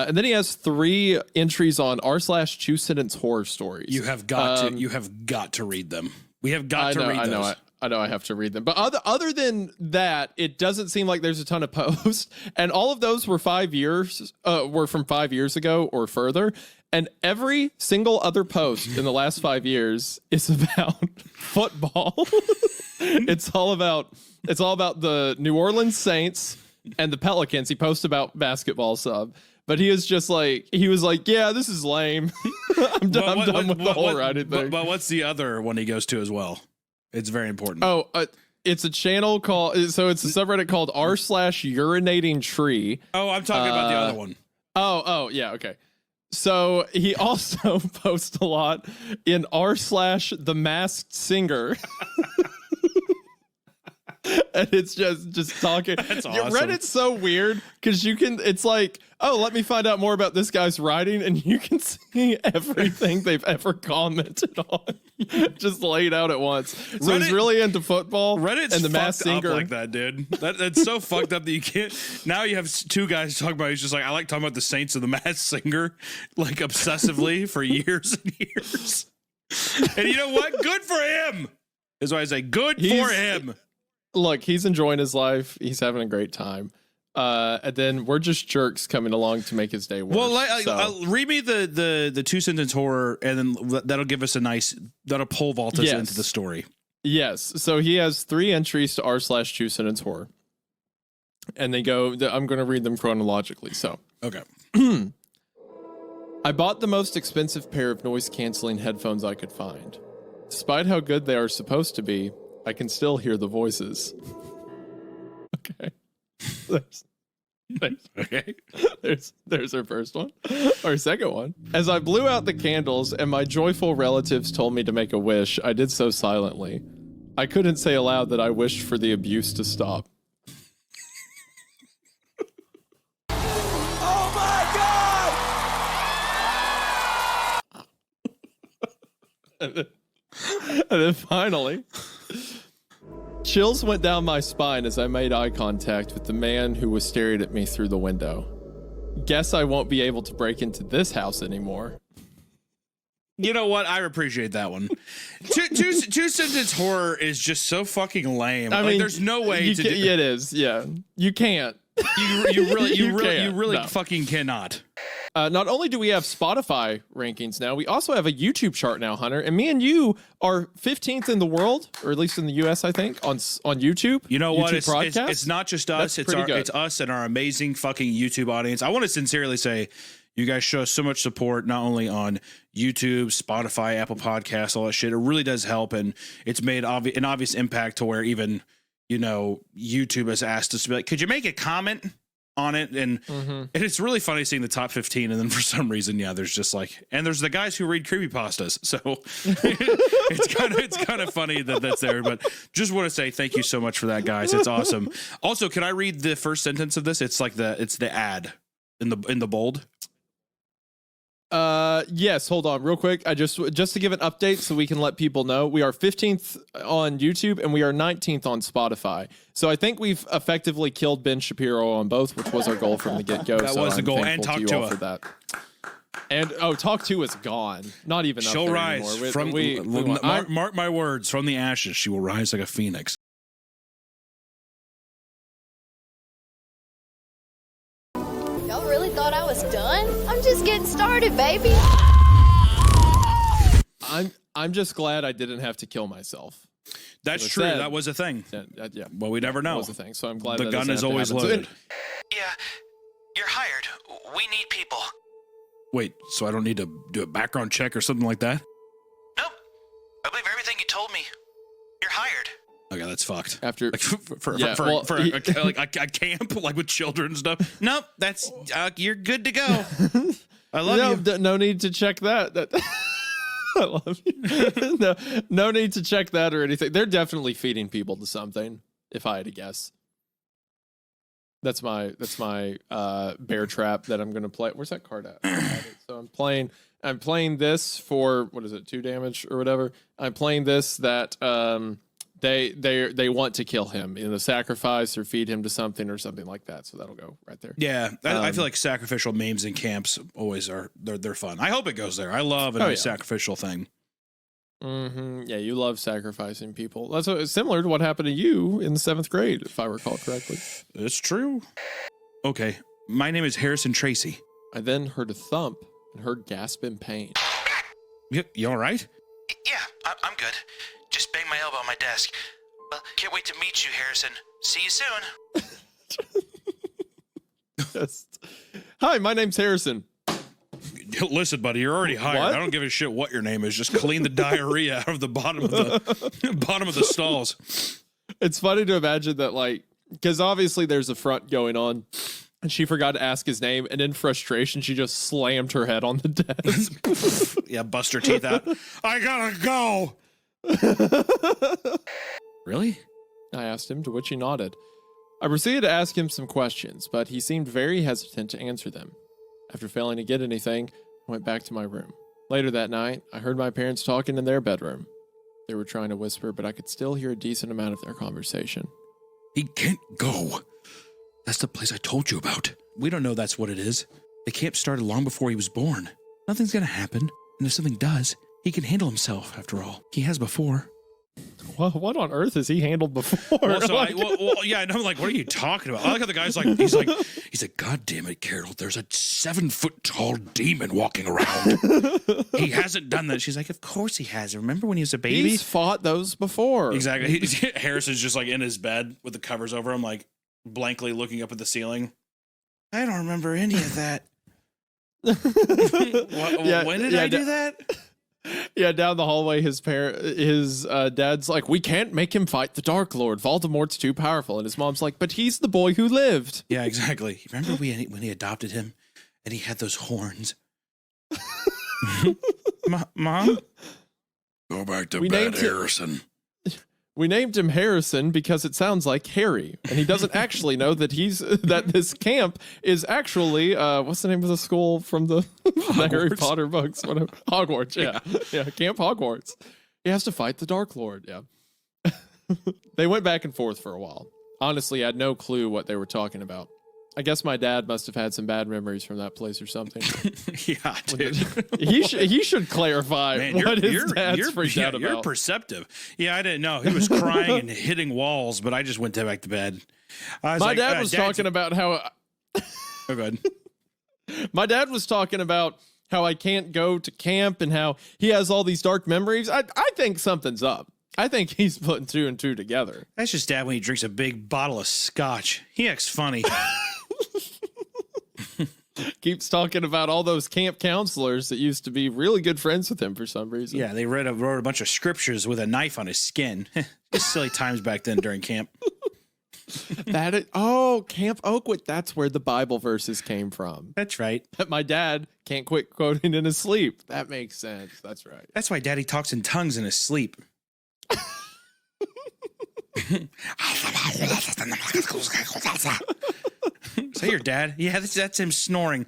And then he has 3 entries on r/Two Sentence Horror Stories. You have got to read them. We have got to read those. I know I have to read them. But other than that, it doesn't seem like there's a ton of posts. And all of those were 5 years, were from 5 years ago or further. And every single other post in the last 5 years is about football. It's all about the New Orleans Saints and the Pelicans. He posts about basketball sub. But he was like, yeah, this is lame. I'm done with the whole writing thing. But what's the other one he goes to as well? It's very important. Oh, it's a channel called, so it's a subreddit called r/urinating tree. Oh, I'm talking about the other one. Oh, yeah, okay. So he also posts a lot in r/the masked singer. And it's just talking. That's awesome. Reddit's so weird because it's like, oh, let me find out more about this guy's writing, and you can see everything they've ever commented on, just laid out at once. So he's really into football. Reddit's and the Masked Singer like that, dude. That's so fucked up that you can't. Now you have 2 guys talking about. He's just like, I like talking about the Saints of the Masked Singer, like obsessively for years and years. And you know what? Good for him. Is why I say good for him. Look, he's enjoying his life. He's having a great time. And then we're just jerks coming along to make his day worse. Well, read me the 2 sentence horror, and then that'll give us that'll pole vault us into the story. Yes. So he has 3 entries to r/Two Sentence Horror. And they go, I'm going to read them chronologically. So, okay. I bought the most expensive pair of noise canceling headphones I could find. Despite how good they are supposed to be, I can still hear the voices. Okay. Okay. There's our first one. Our second one. As I blew out the candles and my joyful relatives told me to make a wish, I did so silently. I couldn't say aloud that I wished for the abuse to stop. Oh my God! And then finally, chills went down my spine as I made eye contact with the man who was staring at me through the window. Guess I won't be able to break into this house anymore. You know what? I appreciate that one. Two sentence horror is just so fucking lame. I mean, there's no way to do it. It is, yeah. You can't. You really fucking cannot. Not only do we have Spotify rankings now, we also have a YouTube chart now, Hunter. And me and you are 15th in the world, or at least in the US, I think, on YouTube. You know what? YouTube it's not just us. It's us and our amazing fucking YouTube audience. I want to sincerely say, you guys show so much support, not only on YouTube, Spotify, Apple Podcasts, all that shit. It really does help, and it's made an obvious impact to where even, YouTube has asked us to be like, could you make a comment on it? And it's really funny seeing the top 15, and then for some reason, there's just like, and there's the guys who read creepypastas, so it's kind of funny that's there. But just want to say thank you so much for that, guys. It's awesome. Also, can I read the first sentence of this? It's like it's the ad in the bold. Yes, hold on real quick. I just to give an update so we can let people know, we are 15th on YouTube and we are 19th on Spotify. So I think we've effectively killed Ben Shapiro on both, which was our goal from the get-go. That was the goal. And Talk to for that. And Talk to is gone. Not even she'll up there rise anymore. Mark my words, from the ashes she will rise like a phoenix. Y'all really thought I was done? I'm just getting started, baby. I'm just glad I didn't have to kill myself. That's true. That was a thing. Yeah. Well, we never know. That was a thing. So I'm glad the gun is always loaded. Yeah, you're hired. We need people. Wait, so I don't need to do a background check or something like that? Nope. I believe everything you told me. You're hired. Okay, that's fucked. After for a camp like with children and stuff. Nope, that's you're good to go. I love you. No need to check that. I love you. No need to check that or anything. They're definitely feeding people to something, if I had to guess. That's my bear trap that I'm gonna play. Where's that card at? So I'm playing this for, what is it, 2 damage or whatever. I'm playing this that They want to kill him in a sacrifice or feed him to something or something like that. So that'll go right there. Yeah, I feel like sacrificial memes in camps always are. They're fun. I hope it goes there. I love a nice sacrificial thing. Mm-hmm. Yeah, you love sacrificing people. That's similar to what happened to you in the 7th grade, if I recall correctly. It's true. Okay, my name is Harrison Tracy. I then heard a thump and heard gasp in pain. You all right? Yeah, I'm good. Just banged my elbow on my desk. Well, can't wait to meet you, Harrison. See you soon. Yes. Hi, my name's Harrison. Listen, buddy, you're already hired. What? I don't give a shit what your name is. Just clean the diarrhea out of the bottom of the stalls. It's funny to imagine that, like, because obviously there's a front going on, and she forgot to ask his name, and in frustration, she just slammed her head on the desk. Yeah, bust her teeth out. I gotta go. Really? I asked him, to which he nodded. I proceeded to ask him some questions, but he seemed very hesitant to answer them. After failing to get anything, I went back to my room. Later that night, I heard my parents talking in their bedroom. They were trying to whisper, but I could still hear a decent amount of their conversation. He can't go. That's the place I told you about. We don't know that's what it is. The camp started long before he was born. Nothing's gonna happen, and if something does, he can handle himself, after all. He has before. Well, what on earth has he handled before? Well, yeah, and I'm like, what are you talking about? I like how the guy's like, he's like, God damn it, Carol, there's a 7-foot-tall demon walking around. He hasn't done that. She's like, of course he has. Remember when he was a baby? He's fought those before. Exactly. Harrison's just like in his bed with the covers over him, like blankly looking up at the ceiling. I don't remember any of that. When did I do that? Yeah, down the hallway, his dad's like, we can't make him fight the Dark Lord. Voldemort's too powerful. And his mom's like, but he's the boy who lived. Yeah, exactly. Remember when he adopted him and he had those horns? Mom? Go back to bed, Harrison. We named him Harrison because it sounds like Harry, and he doesn't actually know that this camp is actually what's the name of the school from the Harry Potter books? Hogwarts, yeah, Camp Hogwarts. He has to fight the Dark Lord. Yeah, they went back and forth for a while. Honestly, I had no clue what they were talking about. I guess my dad must have had some bad memories from that place or something. Yeah, dude. He should clarify. Man, what his dad's freaked out about. You're perceptive. Yeah, I didn't know. He was crying and hitting walls, but I just went back to bed. My dad was talking about how... Oh, good. My dad was talking about how I can't go to camp and how he has all these dark memories. I think something's up. I think he's putting 2 and 2 together. That's just dad when he drinks a big bottle of scotch. He acts funny. Keeps talking about all those camp counselors that used to be really good friends with him for some reason. Yeah, they wrote a bunch of scriptures with a knife on his skin. Just silly times back then during camp. Camp Oakwood. That's where the Bible verses came from. That's right. That my dad can't quit quoting in his sleep. That makes sense. That's right. That's why Daddy talks in tongues in his sleep. Say your dad. Yeah, that's him snoring.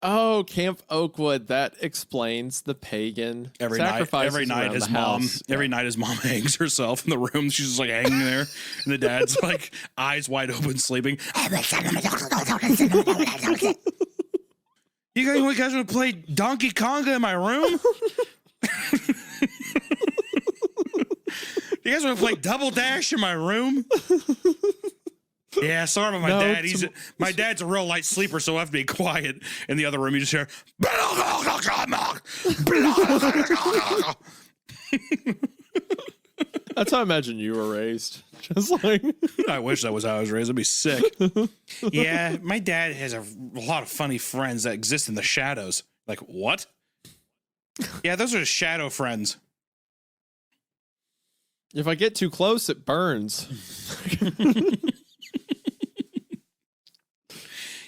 Oh, Camp Oakwood. That explains the pagan sacrifices every night his mom hangs herself in the room. She's just like hanging there, and the dad's like eyes wide open, sleeping. You guys want to play Donkey Konga in my room? You guys want to play Double Dash in my room? Yeah, sorry about my dad. My dad's a real light sleeper, so I have to be quiet. In the other room, you just hear. That's how I imagine you were raised. Just like I wish that was how I was raised. I'd be sick. Yeah, my dad has a lot of funny friends that exist in the shadows. Like what? Yeah, those are shadow friends. If I get too close, it burns.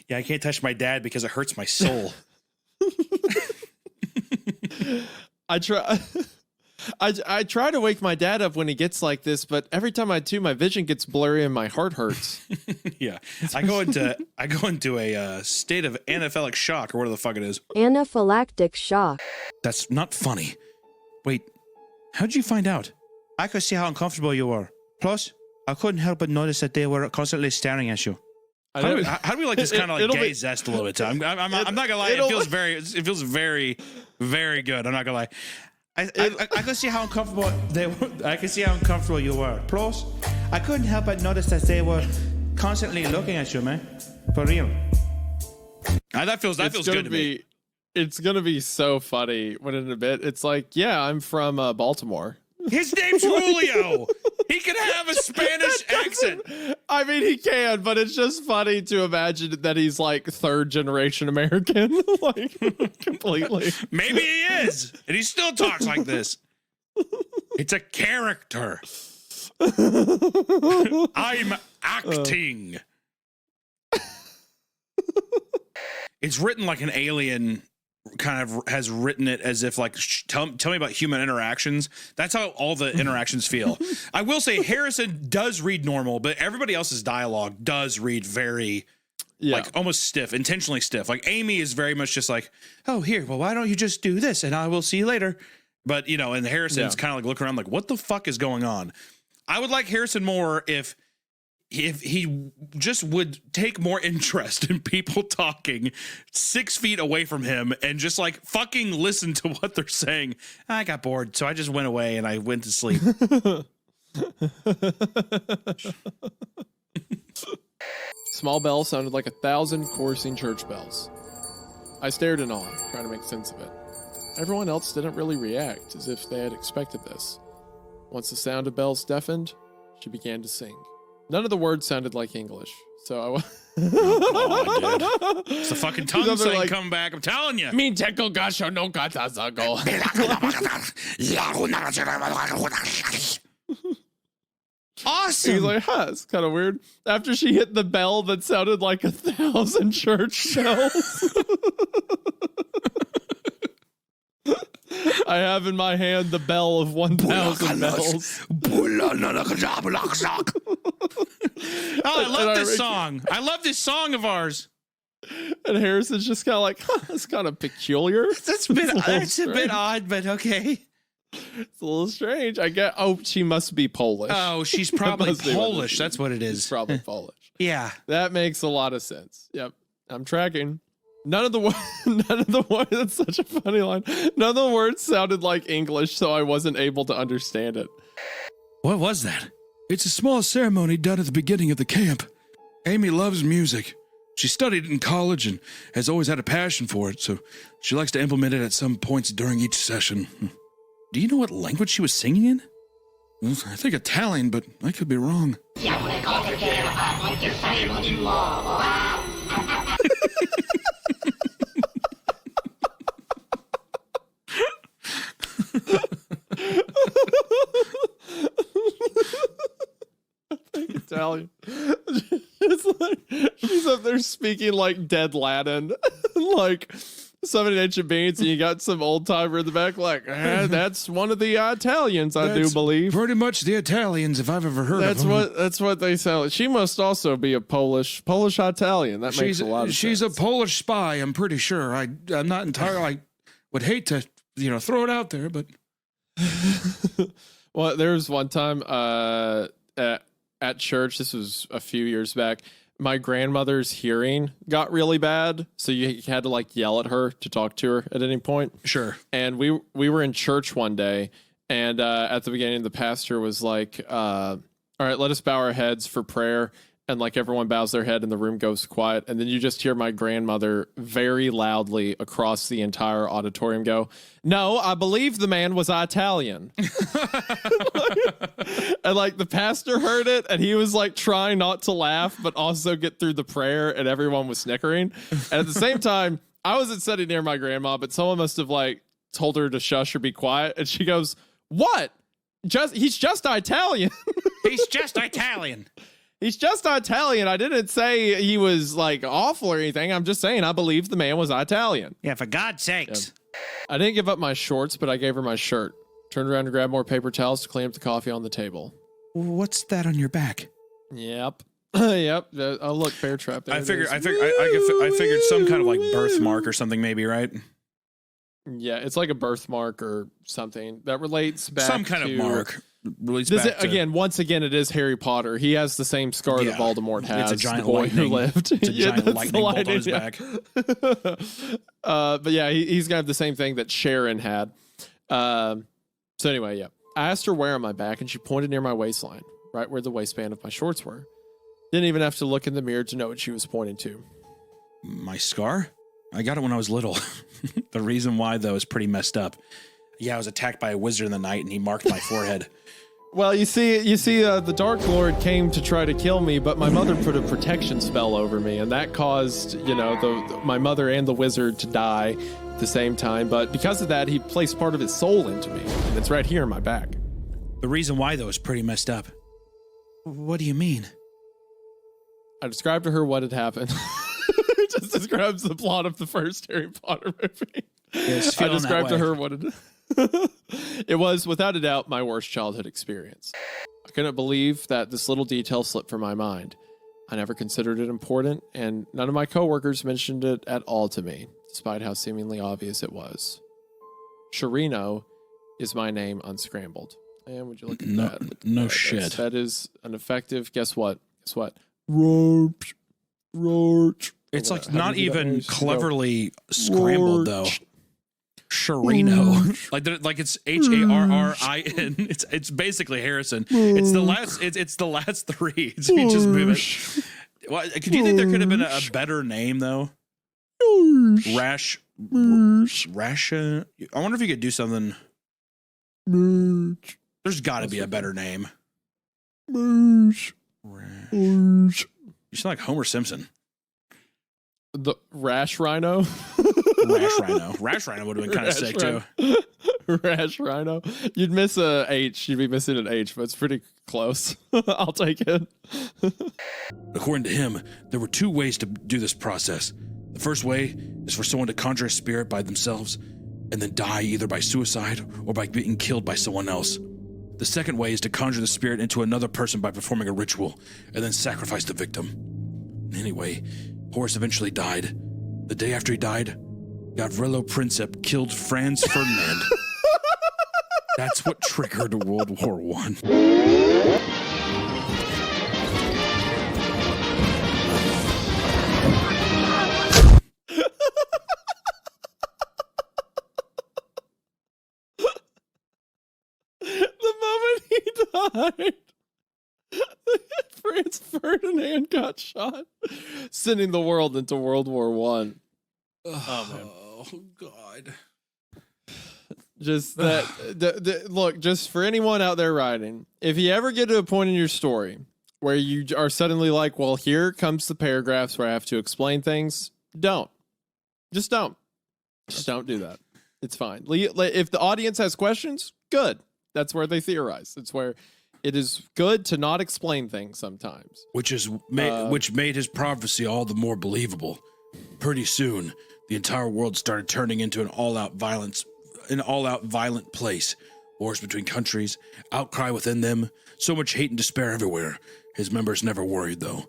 Yeah, I can't touch my dad because it hurts my soul. I try. I try to wake my dad up when he gets like this, but every time I do, my vision gets blurry and my heart hurts. Yeah, I go into a state of anaphylactic shock, or whatever the fuck it is. Anaphylactic shock. That's not funny. Wait, how'd you find out? I could see how uncomfortable you were. Plus, I couldn't help but notice that they were constantly staring at you. How do we like this kind of like gay zest a little bit? I'm not gonna lie. It feels very, very good. I'm not gonna lie. I could see how uncomfortable they were. I could see how uncomfortable you were. Plus, I couldn't help but notice that they were constantly looking at you, man. For real. That feels good to me. It's gonna be so funny when in a bit it's like, yeah, I'm from Baltimore. His name's Julio. He can have a Spanish accent. I mean, he can, but it's just funny to imagine that he's like third generation American, like completely. Maybe he is, and he still talks like this. It's a character. I'm acting. It's written like an alien kind of has written it, as if like tell me about human interactions. That's how all the interactions feel. I will say Harrison does read normal, but everybody else's dialogue does read very like almost stiff, intentionally stiff. Like Amy is very much just like, oh, here, well, why don't you just do this and I will see you later. But and Harrison's kind of like looking around like, what the fuck is going on? I would like Harrison more if he just would take more interest in people talking 6 feet away from him and just like fucking listen to what they're saying. I got bored, so I just went away and I went to sleep. Small bell sounded like 1,000 coursing church bells. I stared in awe, trying to make sense of it. Everyone else didn't really react, as if they had expected this. Once the sound of bells deafened, she began to sing. None of the words sounded like English, so I it's the fucking tongue saying like, come back, I'm telling you. Min teko gasho no katazago. Awesome. He's like, it's kind of weird. After she hit the bell that sounded like 1,000 church bells. I have in my hand the bell of 1,000 bells. I love this song. I love this song of ours. And Harrison's just kind of like, it's kind of peculiar. That's a bit odd, but okay. It's a little strange. I get. Oh, she must be Polish. Oh, she's probably Polish. That's what it is. She's probably Polish. Yeah, that makes a lot of sense. Yep, I'm tracking. None of the words. That's such a funny line. None of the words sounded like English, so I wasn't able to understand it. What was that? It's a small ceremony done at the beginning of the camp. Amy loves music. She studied it in college and has always had a passion for it, so she likes to implement it at some points during each session. Do you know what language she was singing in? Well, I think Italian, but I could be wrong. Italian. It's like she's up there speaking like dead Latin, like some ancient beans, and you got some old timer in the back, like that's one of the Italians, I do believe. Pretty much the Italians, if I've ever heard of them. That's what they sound. She must also be a Polish Italian. That makes a lot of sense. She's a Polish spy, I'm pretty sure. I'm not entirely. I would hate to throw it out there, but. Well, there was one time at church. This was a few years back. My grandmother's hearing got really bad, so you had to like yell at her to talk to her at any point. Sure. And we were in church one day, and at the beginning, the pastor was like, "All right, let us bow our heads for prayer." And like everyone bows their head and the room goes quiet. And then you just hear my grandmother very loudly across the entire auditorium go, "No, I believe the man was Italian." And like the pastor heard it and he was like trying not to laugh, but also get through the prayer, and everyone was snickering. And at the same time, I wasn't sitting near my grandma, but someone must have like told her to shush or be quiet. And she goes, "What? He's just Italian." He's just Italian. He's just Italian. I didn't say he was like awful or anything. I'm just saying I believe the man was Italian. Yeah, for God's sakes. Yeah. I didn't give up my shorts, but I gave her my shirt. Turned around to grab more paper towels to clean up the coffee on the table. What's that on your back? Yep. Yep. Oh, look, bear trap. There I figured some kind of like birthmark or something, maybe, right? Yeah, it's like a birthmark or something that relates back some kind to, of mark. Once again, it is Harry Potter. He has the same scar that Voldemort has. It's a giant the boy lightning. who lived. It's a giant lightning bolt on his back. But yeah, he's got the same thing that Sharon had. So anyway, yeah. I asked her where on my back, and she pointed near my waistline, right where the waistband of my shorts were. Didn't even have to look in the mirror to know what she was pointing to. My scar? I got it when I was little. The reason why, though, is pretty messed up. Yeah, I was attacked by a wizard in the night, and he marked my forehead. Well, you see, the Dark Lord came to try to kill me, but my mother put a protection spell over me, and that caused, my mother and the wizard to die at the same time. But because of that, he placed part of his soul into me, and it's right here in my back. The reason why, though, is pretty messed up. What do you mean? I described to her what had happened. It just describes the plot of the first Harry Potter movie. I described to her what it it was, without a doubt, my worst childhood experience. I couldn't believe that this little detail slipped from my mind. I never considered it important, and none of my coworkers mentioned it at all to me, despite how seemingly obvious it was. Sharino is my name unscrambled. And would you look at that? No shit. That is an effective, guess what? Roach. It's like not even cleverly scrambled, though. Sharino, like it's Harrin. It's basically Harrison. It's the last three. So you just move it. Well, could you think there could have been a better name though? Rash. I wonder if you could do something. There's got to be a better name. You sound like Homer Simpson. The Rash Rhino. Rash Rhino would have been kind of sick too. Rash Rhino. You'd miss a H. You'd be missing an H, but it's pretty close. I'll take it. According to him, there were two ways to do this process. The first way is for someone to conjure a spirit by themselves and then die either by suicide or by being killed by someone else. The second way is to conjure the spirit into another person by performing a ritual and then sacrifice the victim. Anyway, Horace eventually died. The day after he died, Gavrilo Princip killed Franz Ferdinand. That's what triggered World War I. The moment he died, Franz Ferdinand got shot, sending the world into World War I. Oh, God. Just that, look, just for anyone out there writing, if you ever get to a point in your story where you are suddenly like, well, here comes the paragraphs where I have to explain things, don't. Just don't do that. It's fine. If the audience has questions, good. That's where they theorize. It's where it is good to not explain things sometimes. Which made his prophecy all the more believable. Pretty soon, the entire world started turning into an all-out violent place. Wars between countries, outcry within them, so much hate and despair everywhere. His members never worried, though.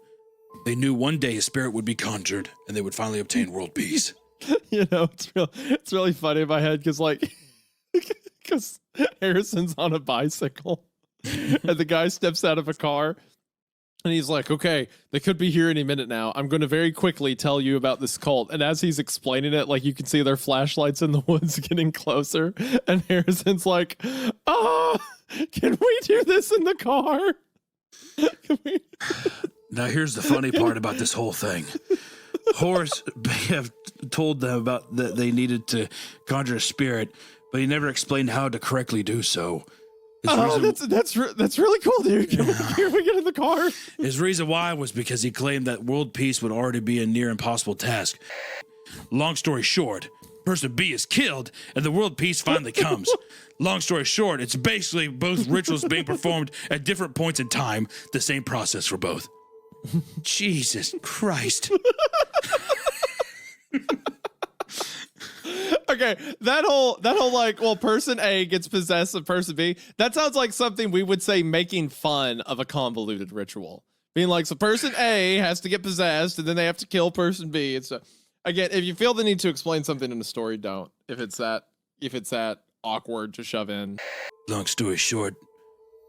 They knew one day his spirit would be conjured, and they would finally obtain world peace. It's really funny in my head because Harrison's on a bicycle, and the guy steps out of a car. And he's like, okay, they could be here any minute now. I'm going to very quickly tell you about this cult. And as he's explaining it, like you can see their flashlights in the woods getting closer. And Harrison's like, can we do this in the car? Now, here's the funny part about this whole thing. Horace may have told them about that they needed to conjure a spirit, but he never explained how to correctly do so. That's really cool, dude. Can we get in the car? His reason why was because he claimed that world peace would already be a near impossible task. Long story short, person B is killed and the world peace finally comes. Long story short, it's basically both rituals being performed at different points in time, the same process for both. Jesus Christ. Okay, that whole like, well, person A gets possessed of person B. That sounds like something we would say making fun of a convoluted ritual. Being like, so person A has to get possessed, and then they have to kill person B. It's again, if you feel the need to explain something in a story, don't. If it's that awkward to shove in. Long story short,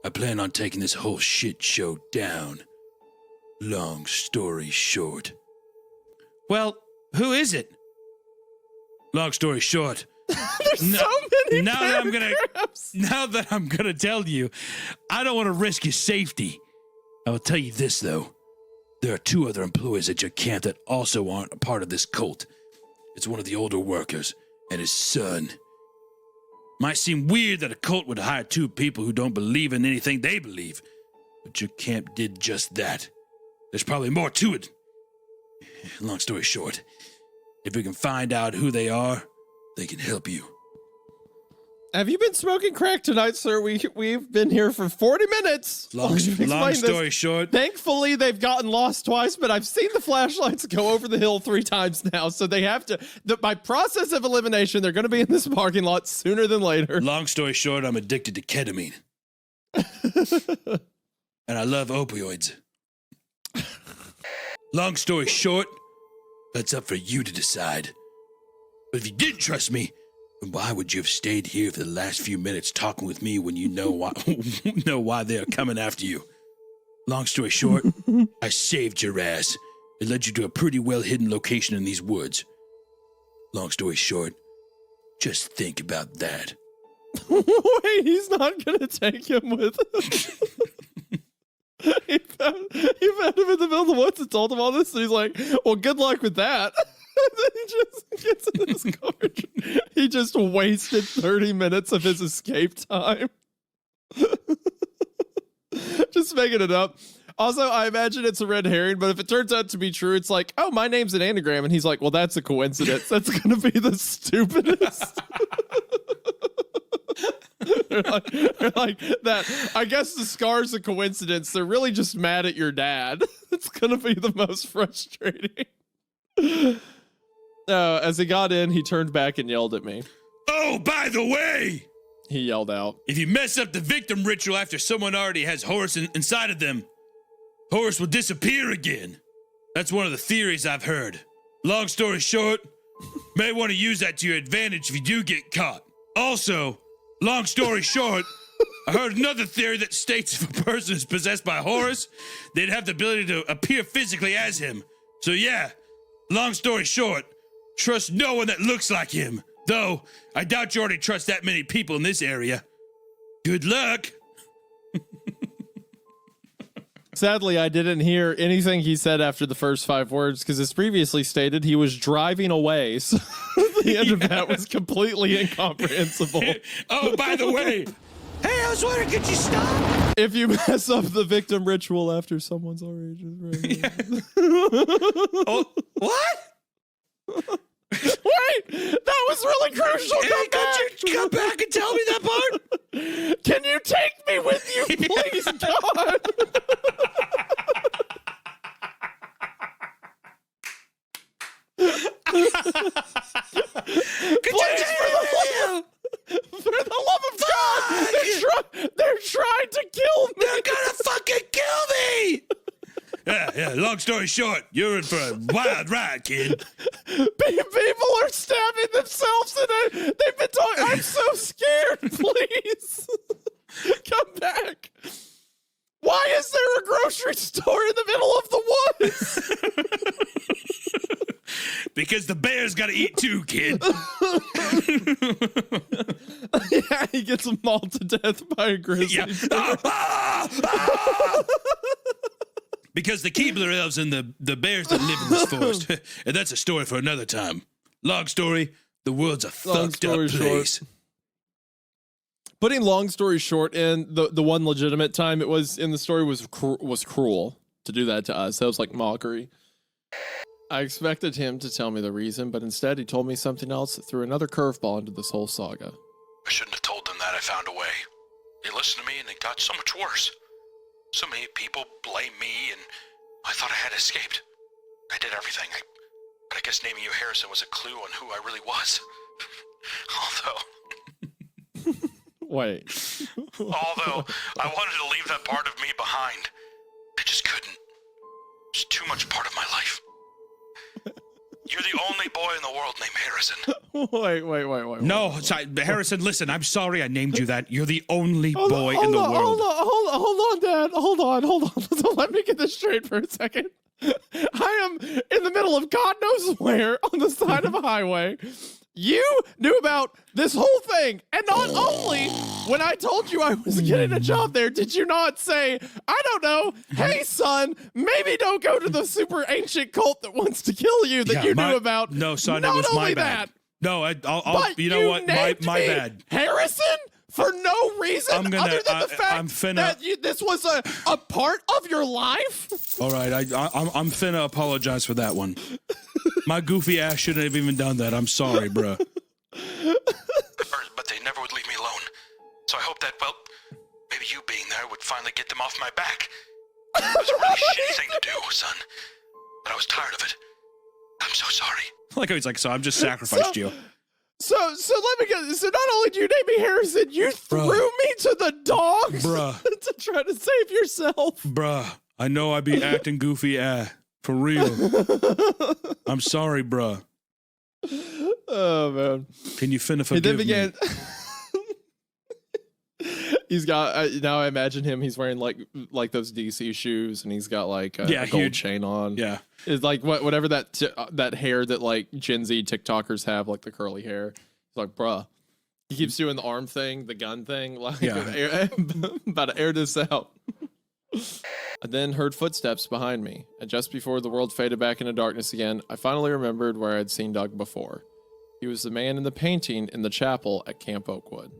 I plan on taking this whole shit show down. Long story short. Well, who is it? Long story short. There's so many now paragraphs. that I'm gonna tell you, I don't want to risk your safety. I will tell you this though. There are 2 other employees at your camp that also aren't a part of this cult. It's one of the older workers and his son. Might seem weird that a cult would hire 2 people who don't believe in anything they believe, but your camp did just that. There's probably more to it. Long story short, if we can find out who they are, they can help you. Have you been smoking crack tonight, sir? We've been here for 40 minutes. Long story short. Thankfully, they've gotten lost twice, but I've seen the flashlights go over the hill 3 times now, so they have to. By process of elimination, they're going to be in this parking lot sooner than later. Long story short, I'm addicted to ketamine. And I love opioids. Long story short, that's up for you to decide. But if you didn't trust me, then why would you have stayed here for the last few minutes talking with me when you know why they are coming after you? Long story short, I saved your ass and led you to a pretty well-hidden location in these woods. Long story short, just think about that. Wait, he's not going to take him with him. He found him in the middle of the woods and told him all this, and he's like, well, good luck with that. And then he just gets in his car. He just wasted 30 minutes of his escape time. Just making it up. Also, I imagine it's a red herring, but if it turns out to be true, it's like, oh, my name's an anagram. And he's like, well, that's a coincidence. That's going to be the stupidest. They're like that. I guess the scar's a coincidence. They're really just mad at your dad. It's going to be the most frustrating. As he got in, he turned back and yelled at me. Oh, by the way, he yelled out, if you mess up the victim ritual after someone already has Horus inside of them, Horus will disappear again. That's one of the theories I've heard. Long story short, may want to use that to your advantage if you do get caught. Also, long story short, I heard another theory that states if a person is possessed by Horus, they'd have the ability to appear physically as him. So yeah, long story short, trust no one that looks like him. Though, I doubt you already trust that many people in this area. Good luck. Sadly, I didn't hear anything he said after the first 5 words, because as previously stated, he was driving away. So the end of that was completely incomprehensible. Oh, by the way. Hey, I was wondering, could you stop? If you mess up the victim ritual after someone's already just Oh, what? Wait, that was really crucial. Hey, could you come back and tell me that part? Can you take me with you, please, God? For the love of God, they're trying to kill me. They're gonna fucking kill me. Yeah, long story short, you're in for a wild ride, kid. People are stabbing themselves and they've been talking. I'm so scared, please. Come back. Why is there a grocery store in the middle of the woods? Because the bear's gotta eat too, kid. Yeah, he gets mauled to death by a grizzly. Yeah. Because the Keebler elves and the bears that live in this forest. And that's a story for another time. Long story, the world's a fucked up place. Putting long story short in, the one legitimate time it was in the story was cruel to do that to us. That was like mockery. I expected him to tell me the reason, but instead he told me something else that threw another curveball into this whole saga. I shouldn't have told them that I found a way. They listened to me and it got so much worse. So many people blame me and I thought I had escaped. I did everything. But I guess naming you Harrison was a clue on who I really was. Wait. Although I wanted to leave that part of me behind, I just couldn't. It's too much part of my life. You're the only boy in the world named Harrison. Wait. No, sorry, Harrison, listen, I'm sorry I named you that. You're the only boy in the world. Hold on, Dad. Hold on. Let me get this straight for a second. I am in the middle of God knows where on the side of a highway. You knew about this whole thing. And not only when I told you I was getting a job there, did you not say, I don't know, hey, son, maybe don't go to the super ancient cult that wants to kill you that you knew about. No, son, not it was only my that, bad. No, I'll but you know what? My bad. Harrison? For no reason other than the fact that this was a part of your life? All right, I'm finna apologize for that one. My goofy ass shouldn't have even done that. I'm sorry, bruh. But they never would leave me alone. So I hope that, well, maybe you being there would finally get them off my back. It was a really shitty thing to do, son. But I was tired of it. I'm so sorry. Like how he's like, so I've just sacrificed you. So let me get this. So not only do you name me Harrison, you threw me to the dogs to try to save yourself. Bruh, I know I be acting goofy, for real. I'm sorry, bruh. Oh, man. Can you finna forgive me? He's got, now I imagine him, he's wearing like those DC shoes and he's got like a gold huge chain on. Yeah. It's like whatever that hair that like Gen Z TikTokers have, like the curly hair. It's like, bruh. He keeps doing the arm thing, the gun thing, like about to air this out. I then heard footsteps behind me, and just before the world faded back into darkness again, I finally remembered where I'd seen Doug before. He was the man in the painting in the chapel at Camp Oakwood.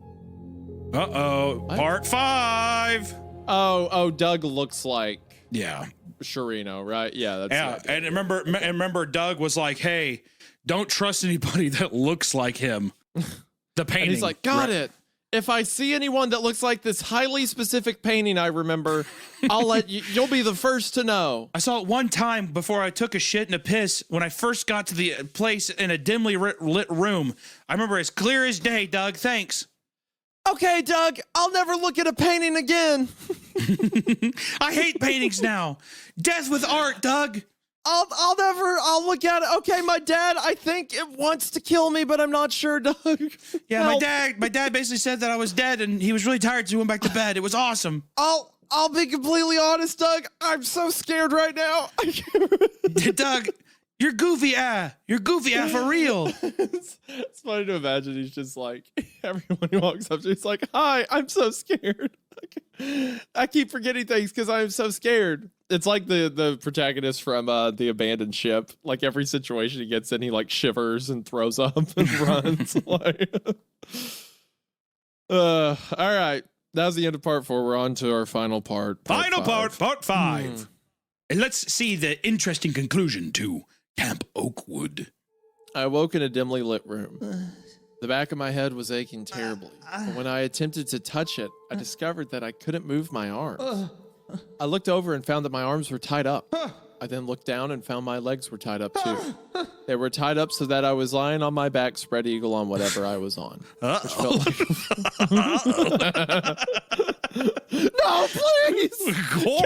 Uh-oh. Part 5. Oh, Doug looks like Yeah. Sharino, right? Yeah, that's and remember Doug was like, hey, don't trust anybody that looks like him. The painting. And he's like, got it. If I see anyone that looks like this highly specific painting I remember, I'll let you, you'll be the first to know. I saw it one time before I took a shit and a piss when I first got to the place in a dimly lit room. I remember as clear as day, Doug. Thanks. Okay, Doug, I'll never look at a painting again. I hate paintings now. Death with art, Doug. I'll look at it. Okay, my dad, I think it wants to kill me, but I'm not sure, Doug. Yeah, Help. my dad basically said that I was dead and he was really tired, so he went back to bed. It was awesome. I'll be completely honest, Doug. I'm so scared right now. Doug, you're goofy, You're goofy, for real. It's funny to imagine he's just like, everyone who walks up to him, he's like, hi, I'm so scared. I keep forgetting things because I'm so scared. It's like the protagonist from the Abandoned Ship. Like every situation he gets in, he like shivers and throws up and runs. All right. That was the end of part 4. We're on to our final part. Part 5. And let's see the interesting conclusion to Camp Oakwood. I awoke in a dimly lit room. The back of my head was aching terribly. But when I attempted to touch it, I discovered that I couldn't move my arms. I looked over and found that my arms were tied up. I then looked down and found my legs were tied up too. They were tied up so that I was lying on my back, spread eagle on whatever I was on. Which felt like... No, please! Kill me!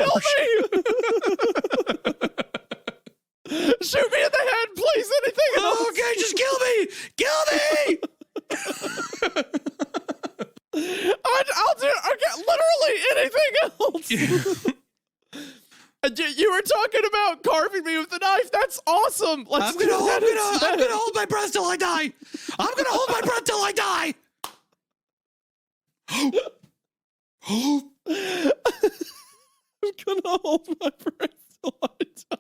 Shoot me in the head, please! Anything else? Okay, just kill me! Kill me! I'll do literally anything else. You were talking about carving me with the knife. That's awesome. I'm gonna hold my breath till I die. I'm gonna hold my breath till I die. I'm gonna hold my breath till I die.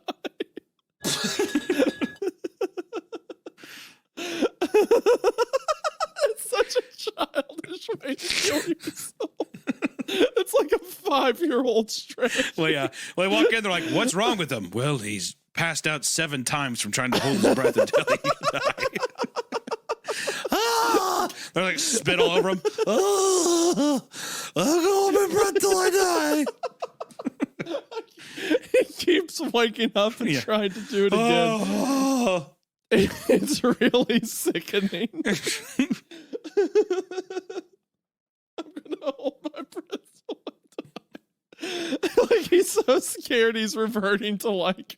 It's such a childish way to kill yourself. It's like a 5-year-old strategy. Well, yeah. Well, they walk in, they're like, what's wrong with him? Well, he's passed out 7 times from trying to hold his breath until he died. They're like spit all over him. I'm gonna hold my breath till I die. He keeps waking up and trying to do it again. It's really sickening. I'm gonna hold my breath till I die. Like, he's so scared he's reverting to like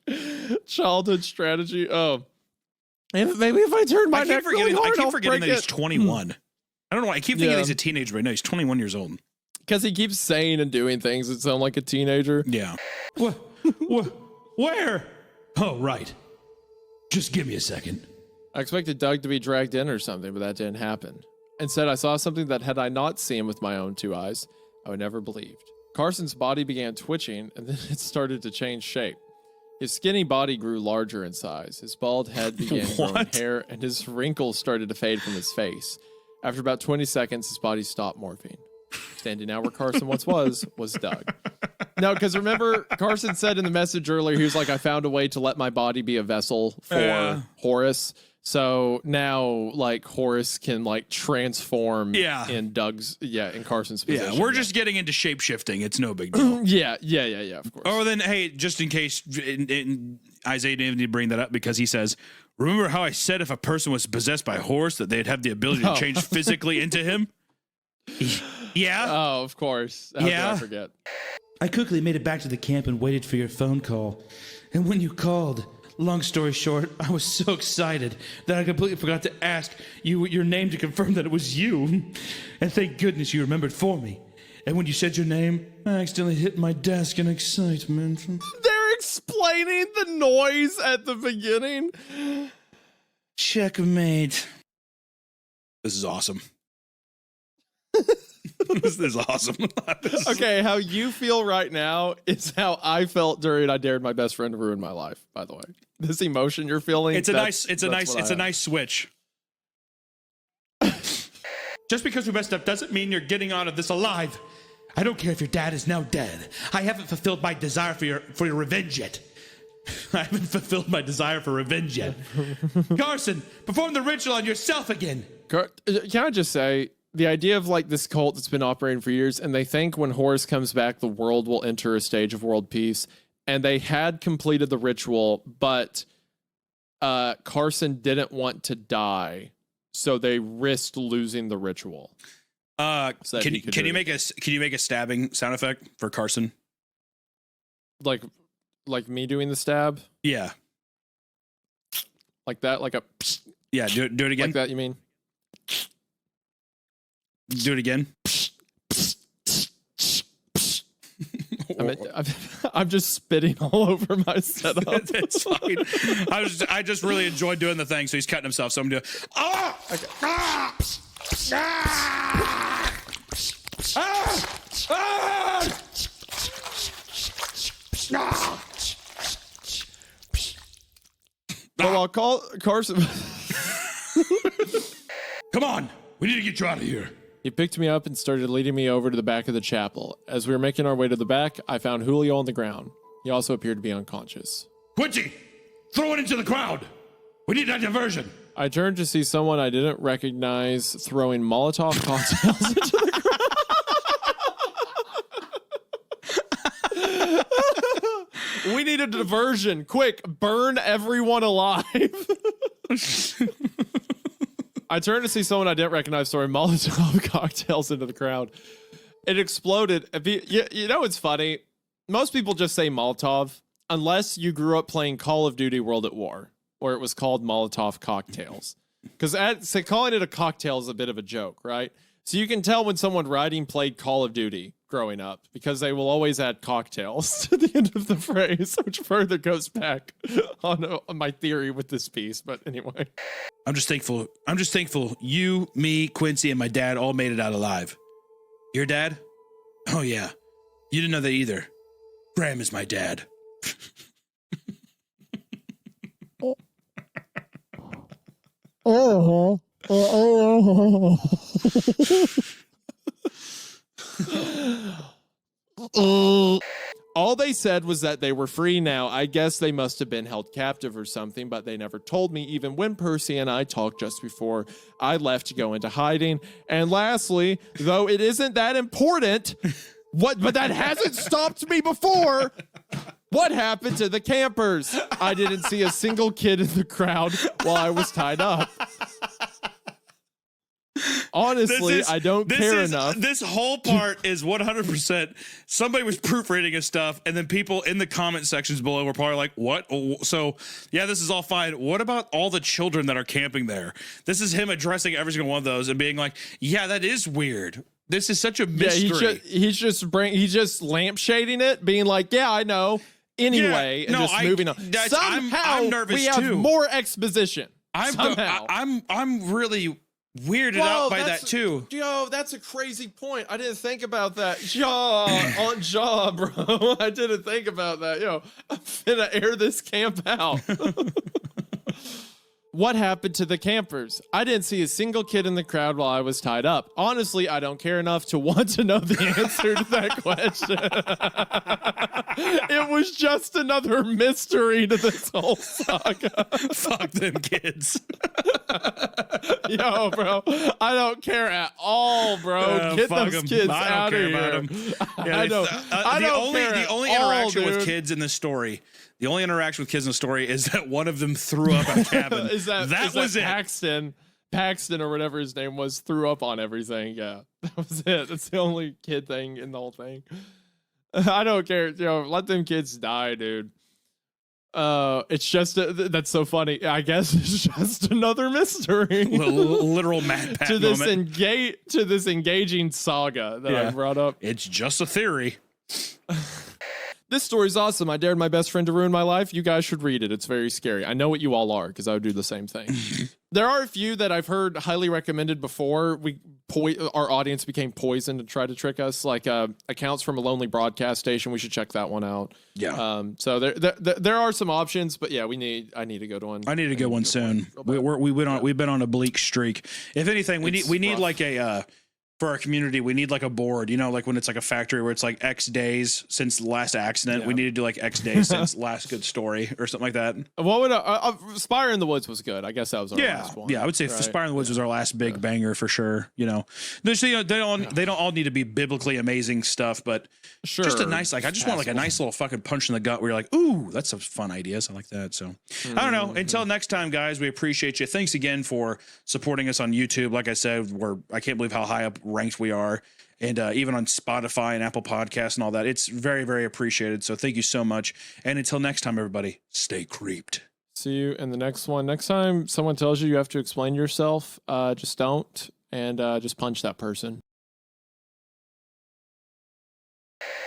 childhood strategy. Oh, and maybe if I turn my neck really hard, I keep forgetting that he's 21. I don't know why. I keep thinking he's a teenager, but no, he's 21 years old. Because he keeps saying and doing things that sound like a teenager. Yeah. Where? Oh, right. Just give me a second. I expected Doug to be dragged in or something, but that didn't happen. Instead, I saw something that had I not seen with my own two eyes, I would never believed. Carson's body began twitching, and then it started to change shape. His skinny body grew larger in size. His bald head began growing hair, and his wrinkles started to fade from his face. After about 20 seconds, his body stopped morphing. Standing out where Carson once was Doug. No, because remember, Carson said in the message earlier, he was like, I found a way to let my body be a vessel for Horace. So now, like, Horace can, like, transform in Carson's position. Yeah, we're just getting into shape shifting. It's no big deal. Yeah, of course. Oh, then, hey, just in case Isaiah didn't need to bring that up because he says, remember how I said if a person was possessed by Horace that they'd have the ability to change physically into him? Yeah. Oh, of course. How could I forget? I quickly made it back to the camp and waited for your phone call. And when you called, long story short, I was so excited that I completely forgot to ask you your name to confirm that it was you. And thank goodness you remembered for me. And when you said your name, I accidentally hit my desk in excitement. They're explaining the noise at the beginning. Checkmate. This is awesome. This is awesome. Okay, how you feel right now is how I felt during I dared my best friend to ruin my life, by the way. This emotion you're feeling. It's a nice switch. Just because we messed up doesn't mean you're getting out of this alive. I don't care if your dad is now dead. I haven't fulfilled my desire for your revenge yet. I haven't fulfilled my desire for revenge yet. Carson, perform the ritual on yourself again. Can I just say, the idea of like this cult that's been operating for years, and they think when Horace comes back, the world will enter a stage of world peace, and they had completed the ritual, but Carson didn't want to die, so they risked losing the ritual. Can you make a stabbing sound effect for Carson? Like me doing the stab? Yeah. Like that? Like a... Yeah, do it again. Like that, you mean? Do it again. I'm just spitting all over my setup. It's fine. I just really enjoyed doing the thing, so he's cutting himself. So I'm doing. Well, I'll call Carson. Come on, we need to get you out of here. He picked me up and started leading me over to the back of the chapel. As we were making our way to the back, I found Julio on the ground. He also appeared to be unconscious. Quincy, throw it into the crowd. We need that diversion. I turned to see someone I didn't recognize throwing Molotov cocktails into the crowd. We need a diversion. Quick, burn everyone alive. I turned to see someone I didn't recognize throwing Molotov cocktails into the crowd. It exploded. You know what's funny? Most people just say Molotov unless you grew up playing Call of Duty World at War, where it was called Molotov cocktails. Because calling it a cocktail is a bit of a joke, right? So you can tell when someone writing played Call of Duty growing up, because they will always add cocktails to the end of the phrase, which further goes back on my theory with this piece. But anyway. I'm just thankful you, me, Quincy, and my dad all made it out alive. Your dad? Oh, yeah. You didn't know that either. Graham is my dad. All they said was that they were free now. I guess they must have been held captive or something, but they never told me, even when Percy and I talked just before I left to go into hiding. And lastly, though it isn't that important, but that hasn't stopped me before. What happened to the campers? I didn't see a single kid in the crowd while I was tied up. Honestly, I don't care enough. This whole part is 100%. Somebody was proofreading his stuff, and then people in the comment sections below were probably like, what? So, yeah, this is all fine. What about all the children that are camping there? This is him addressing every single one of those and being like, yeah, that is weird. This is such a mystery. Yeah, he's just lampshading it, being like, yeah, I know. Anyway, and just moving on. Somehow I'm nervous we have too. more exposition. I'm really weirded out by that too. Yo, that's a crazy point. I didn't think about that. On jaw, bro. I didn't think about that. Yo, I'm finna air this camp out. What happened to the campers? I didn't see a single kid in the crowd while I was tied up. Honestly, I don't care enough to want to know the answer to that question. It was just another mystery to this whole saga. Fuck them kids. Yo, bro, I don't care at all, bro. Get those kids out of here. I don't care. The only interaction with kids in this story. The only interaction with kids in the story is that one of them threw up at cabin. that was it. Paxton or whatever his name was threw up on everything. Yeah, that was it. That's the only kid thing in the whole thing. I don't care. Let them kids die, dude. It's just that's so funny. I guess it's just another mystery. Literal Mad Pat to this engaging saga that I brought up. It's just a theory. This story's awesome. I dared my best friend to ruin my life. You guys should read it. It's very scary. I know what you all are because I would do the same thing. There are a few that I've heard highly recommended before our audience became poisoned to try to trick us, like accounts from a lonely broadcast station. We should check that one out. Yeah. So there are some options, but yeah, I need to go to one. I need to go one soon. We've been on a bleak streak. If anything, we need like a for our community, we need like a board, like when it's like a factory where it's like X days since the last accident. Yeah. We need to do like X days since last good story or something like that. What would Spire in the Woods was good. I guess that was our last one. Yeah, I would say Spire in the Woods was our last big banger for sure. They don't all need to be biblically amazing stuff, but just a nice, I just want like a nice little fucking punch in the gut where you're like, ooh, that's some fun ideas. I like that. So I don't know. Until next time, guys, we appreciate you. Thanks again for supporting us on YouTube. Like I said, I can't believe how high up ranked we are, and even on Spotify and Apple Podcasts and all that. It's very, very appreciated. So thank you so much. And until next time, everybody, stay creeped. See you in the next one. Next time someone tells you have to explain yourself, just don't, and just punch that person.